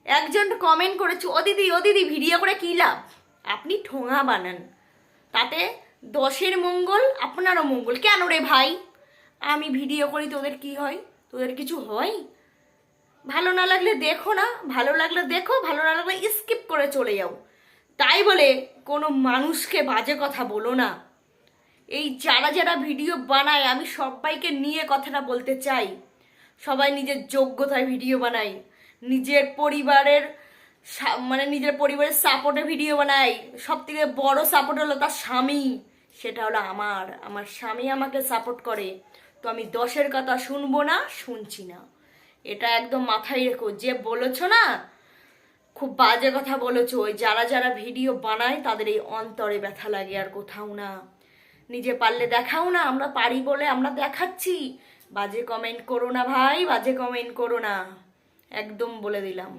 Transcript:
একজন কমেন্ট করেছে, ও দিদি ভিডিও করে কী লাভ, আপনি ঠোঙা বানান, তাতে 10-এর মঙ্গল আপনারও মঙ্গল। কেন রে ভাই, আমি ভিডিও করি তোদের কি হয়? তোদের কিছু হয়? ভালো না লাগলে দেখো না, ভালো লাগলে দেখো, ভালো না লাগলে স্কিপ করে চলে যাও। তাই বলে কোনো মানুষকে বাজে কথা বলো না। এই যারা যারা ভিডিও বানায়, আমি সবাইকে নিয়ে কথাটা বলতে চাই। সবাই নিজের যোগ্যতায় ভিডিও বানায়, নিজের পরিবারের মানে নিজের পরিবারের সাপোর্টে ভিডিও বানায়। সব থেকে বড় সাপোর্ট হলো তার স্বামী, সেটা হলো আমার স্বামী আমাকে সাপোর্ট করে। তো আমি 10-এর কথা শুনবো না, শুনছি না, এটা একদম মাথায় রেখো। যে বলেছো না, খুব বাজে কথা বলেছো, ওই যারা যারা ভিডিও বানায় তাদের এই অন্তরে ব্যথা লাগে, আর কোথাও না। নিজে পারলে দেখাও না, আমরা পারি বলে আমরা দেখাচ্ছি। বাজে কমেন্ট করো না ভাই, বাজে কমেন্ট করো না, একদম বলে দিলাম।